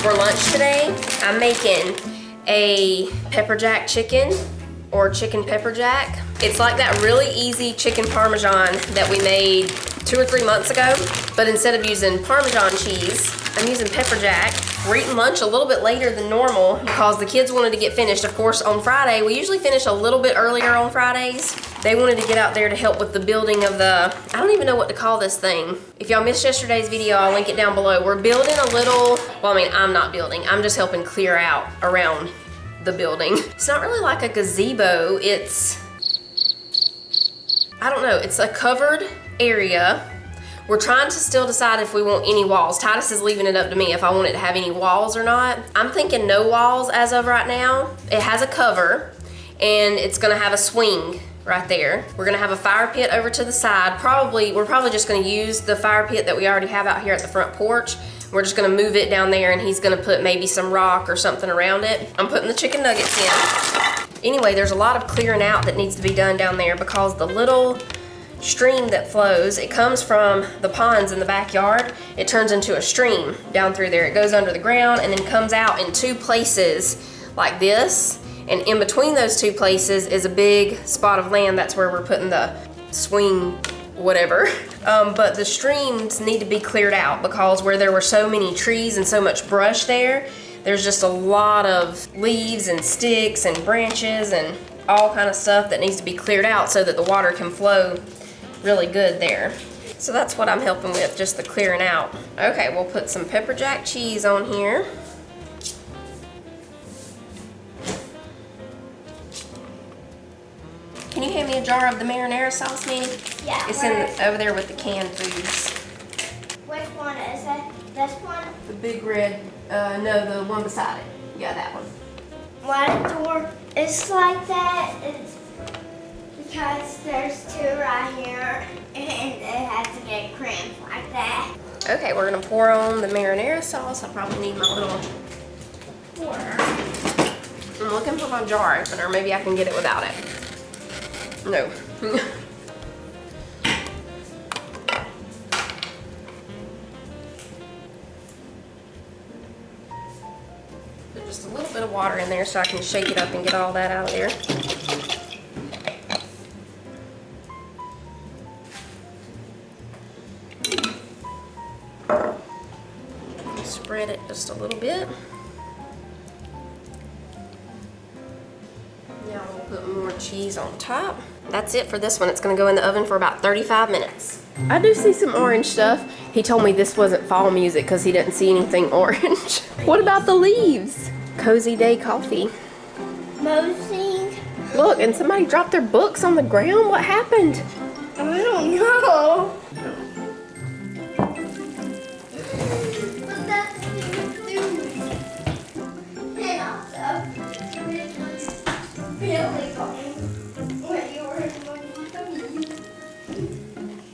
For lunch today, I'm making a pepperjack chicken or chicken pepperjack. It's like that really easy chicken parmesan that we made 2 or 3 months ago, but instead of using Parmesan cheese, I'm using pepperjack. We're eating lunch a little bit later than normal because the kids wanted to get finished. Of course, on Friday, we usually finish a little bit earlier on Fridays. They wanted to get out there to help with the building of the, I don't even know what to call this thing. If y'all missed yesterday's video, I'll link it down below. We're building a little, well, I mean, I'm not building. I'm just helping clear out around the building. It's not really like a gazebo. It's, I don't know, it's a covered area. We're trying to still decide if we want any walls. Titus is leaving it up to me if I want it to have any walls or not. I'm thinking no walls as of right now. It has a cover and it's gonna have a swing right there. We're gonna have a fire pit over to the side. We're probably just gonna use the fire pit that we already have out here at the front porch. We're just gonna move it down there and he's gonna put maybe some rock or something around it. I'm putting the chicken nuggets in. Anyway, there's a lot of clearing out that needs to be done down there because the little stream that flows, it comes from the ponds in the backyard. It turns into a stream down through there. It goes under the ground and then comes out in 2 places like this. And in between those 2 places is a big spot of land. That's where we're putting the swing, whatever. But the streams need to be cleared out because where there were so many trees and so much brush there, there's just a lot of leaves and sticks and branches and all kind of stuff that needs to be cleared out so that the water can flow really good there. So that's what I'm helping with, just the clearing out. Okay, we'll put some pepperjack cheese on here. Can you hand me a jar of the marinara sauce, Manny? Yeah. It's over there with the canned foods. Which one is it? This one? The big red, no, the one beside it. Yeah, that one. Why the door is like that is because there's 2 right here and it has to get cramped like that. Okay, we're gonna pour on the marinara sauce. I probably need my little Pourer. I'm looking for my jar opener. Maybe I can get it without it. No. Put just a little bit of water in there so I can shake it up and get all that out of there. Spread it just a little bit. Now we'll put more cheese on top. That's it for this one. It's gonna go in the oven for about 35 minutes. I do see some orange stuff. He told me this wasn't fall music because he didn't see anything orange. What about the leaves? Cozy day coffee. Mosing. Look, and somebody dropped their books on the ground. What happened? I don't know.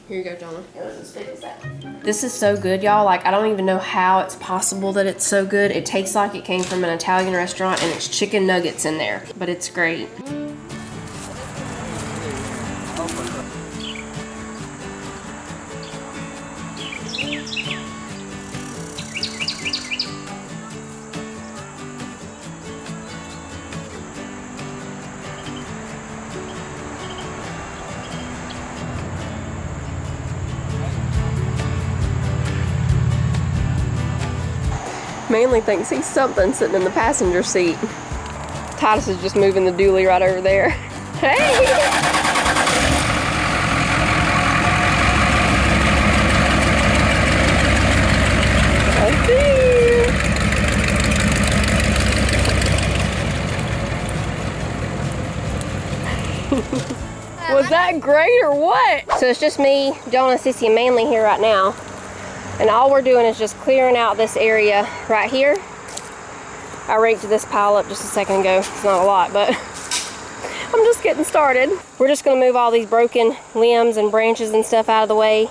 Here you go, Jonah. This is so good, y'all. Like, I don't even know how it's possible that it's so good. It tastes like it came from an Italian restaurant and it's chicken nuggets in there, but it's great. Manly thinks he's something sitting in the passenger seat. Titus is just moving the dually right over there. Hey! I see you. Was that great or what? So it's just me, Jonah, Sissy, and Manly here right now. And all we're doing is just clearing out this area right here. I raked this pile up just a second ago. It's not a lot, but I'm just getting started. We're just gonna move all these broken limbs and branches and stuff out of the way.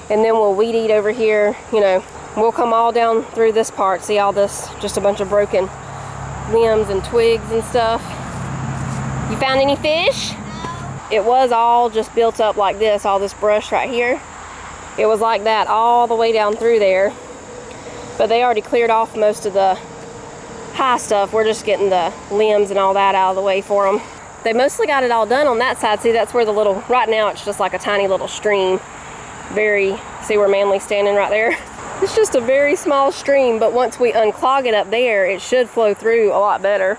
And then we'll weed eat over here. You know, we'll come all down through this part. See all this, just a bunch of broken limbs and twigs and stuff. You found any fish? No. It was all just built up like this, all this brush right here. It was like that all the way down through there. But they already cleared off most of the high stuff. We're just getting the limbs and all that out of the way for them. They mostly got it all done on that side. See, that's where the little, right now it's just like a tiny little stream. See where Manly's standing right there? It's just a very small stream, but once we unclog it up there, it should flow through a lot better.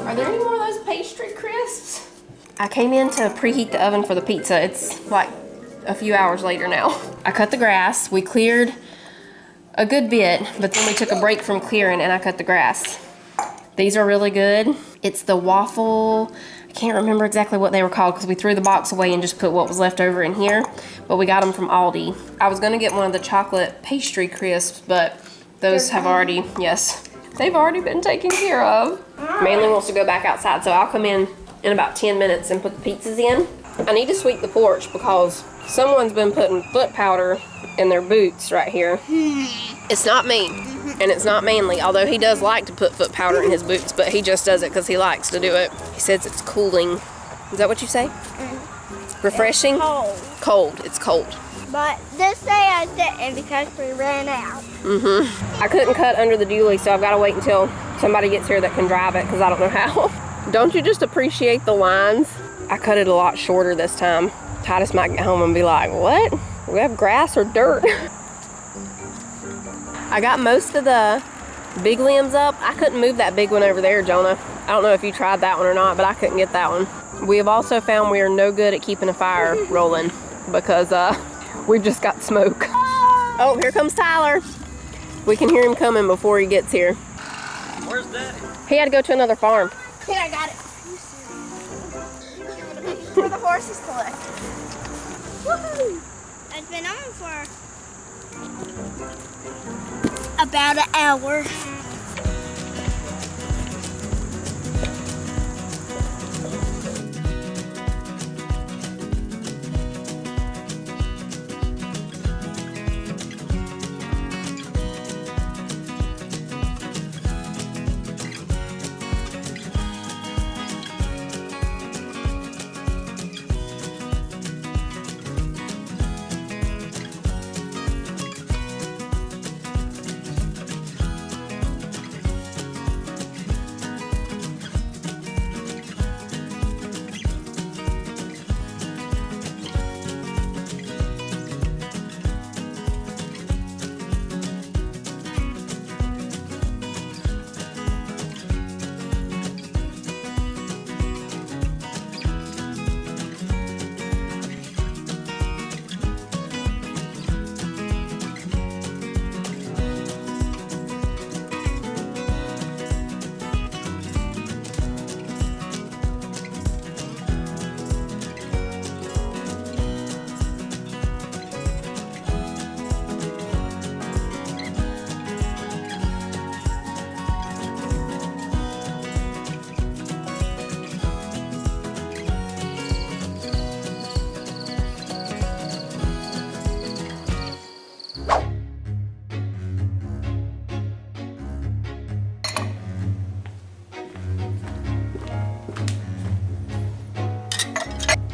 Are there any more of those pastry crisps? I came in to preheat the oven for the pizza. It's like a few hours later now. I cut the grass. We cleared a good bit, but then we took a break from clearing and I cut the grass. These are really good. It's the waffle, I can't remember exactly what they were called because we threw the box away and just put what was left over in here, but we got them from Aldi. I was gonna get one of the chocolate pastry crisps, but those have already, yes, they've already been taken care of. Manly wants to go back outside, so I'll come in about 10 minutes and put the pizzas in. I need to sweep the porch because someone's been putting foot powder in their boots right here. It's not me, and it's not Manly, although he does like to put foot powder in his boots, but he just does it because he likes to do it. He says it's cooling. Is that what you say? Refreshing? It's cold. Cold. It's cold. But this day I didn't because we ran out. I couldn't cut under the dually, so I've got to wait until somebody gets here that can drive it because I don't know how. Don't you just appreciate the lines? I cut it a lot shorter this time. Titus might get home and be like, what? We have grass or dirt? I got most of the big limbs up. I couldn't move that big one over there, Jonah. I don't know if you tried that one or not, but I couldn't get that one. We have also found we are no good at keeping a fire rolling because we've just got smoke. Oh, here comes Tyler. We can hear him coming before he gets here. Where's Daddy? He had to go to another farm. Here, I got it. For the horses to lick. Woohoo! It's been on for about an hour.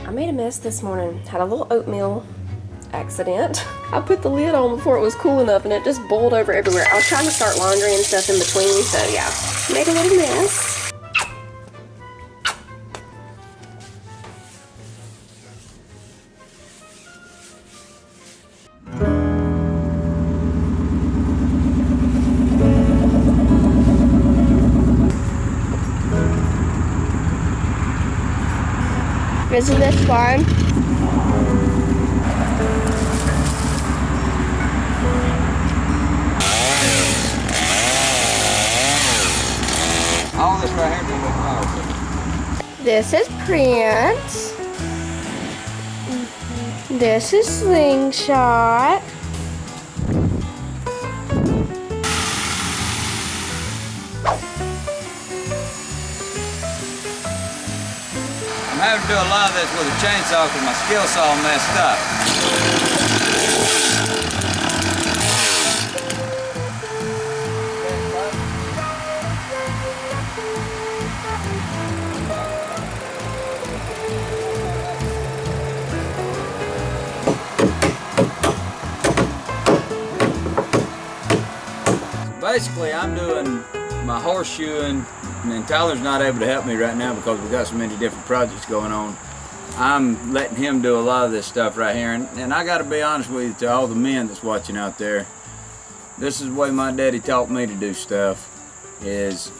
I made a mess this morning. Had a little oatmeal accident. I put the lid on before it was cool enough and it just boiled over everywhere. I was trying to start laundry and stuff in between, so yeah, made a little mess. Isn't this fun? All this right here is a power. This is Prince. This is Slingshot. I'm having to do a lot of this with a chainsaw because my skill saw messed up. basically I'm doing my horseshoeing, and Tyler's not able to help me right now because we've got so many different projects going on. I'm letting him do a lot of this stuff right here, and I got to be honest with you, to all the men that's watching out there, this is the way my daddy taught me to do stuff, is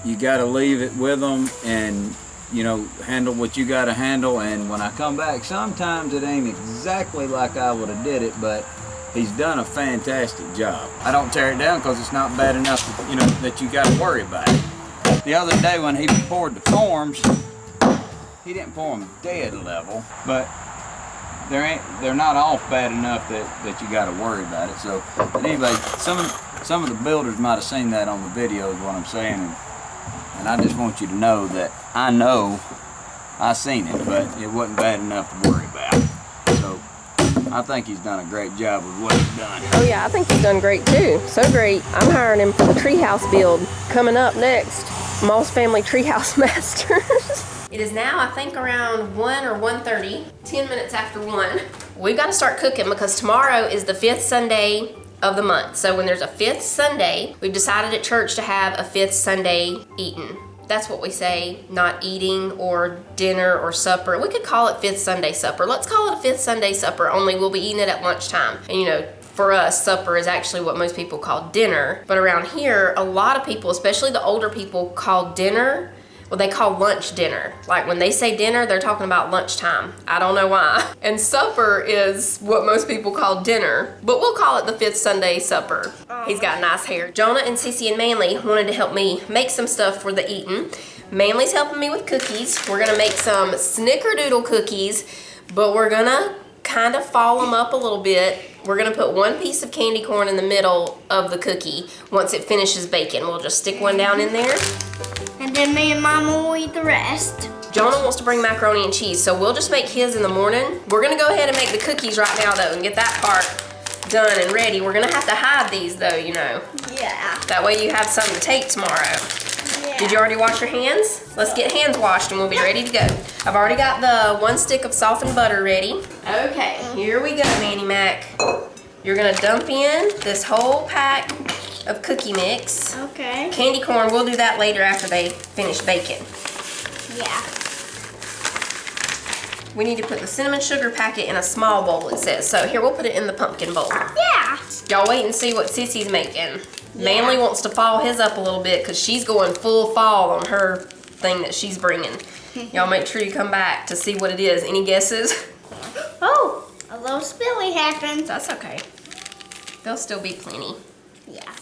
you got to leave it with them and, you know, handle what you got to handle. And when I come back, sometimes it ain't exactly like I would have did it, but he's done a fantastic job. I don't tear it down because it's not bad enough, you know, that you got to worry about it. The other day when he poured the forms, he didn't pour them dead level, but they're not off bad enough that you got to worry about it. So, but anyway, some of the builders might have seen that on the video, is what I'm saying, and I just want you to know that I seen it, but it wasn't bad enough to worry about. So, I think he's done a great job with what he's done. Oh yeah, I think he's done great too. So great. I'm hiring him for the treehouse build coming up next. Moss Family Treehouse Masters. It is now, I think, around 1 or 1:30, 10 minutes after 1. We've got to start cooking because tomorrow is the 5th Sunday of the month. So when there's a 5th Sunday, we've decided at church to have a 5th Sunday eating. That's what we say, not eating or dinner or supper. We could call it 5th Sunday supper. Let's call it a 5th Sunday supper, only we'll be eating it at lunchtime. And you know, for us, supper is actually what most people call dinner. But around here, a lot of people, especially the older people, call dinner, well, they call lunch dinner. Like when they say dinner, they're talking about lunchtime. I don't know why. And supper is what most people call dinner, but we'll call it the 5th Sunday supper. He's got nice hair. Jonah and Sissy and Manly wanted to help me make some stuff for the eating. Manly's helping me with cookies. We're gonna make some Snickerdoodle cookies, but we're gonna kind of foul them up a little bit. We're gonna put one piece of candy corn in the middle of the cookie. Once it finishes baking, we'll just stick one down in there. And then me and Mama will eat the rest. Jonah wants to bring macaroni and cheese, so we'll just make his in the morning. We're gonna go ahead and make the cookies right now though and get that part done and ready. We're gonna have to hide these though, you know. Yeah. That way you have something to take tomorrow. Yeah. Did you already wash your hands? Let's get hands washed and we'll be ready to go. I've already got the 1 stick of softened butter ready. Okay, here we go, Manny Mac. You're gonna dump in this whole pack of cookie mix. Okay. Candy corn, we'll do that later after they finish baking. Yeah. We need to put the cinnamon sugar packet in a small bowl, it says. So here, we'll put it in the pumpkin bowl. Yeah. Y'all wait and see what Sissy's making. Yeah. Manly wants to fall his up a little bit because she's going full fall on her thing that she's bringing. Y'all make sure you come back to see what it is. Any guesses? Oh, a little spilly happened. That's okay. There'll still be plenty. Yeah.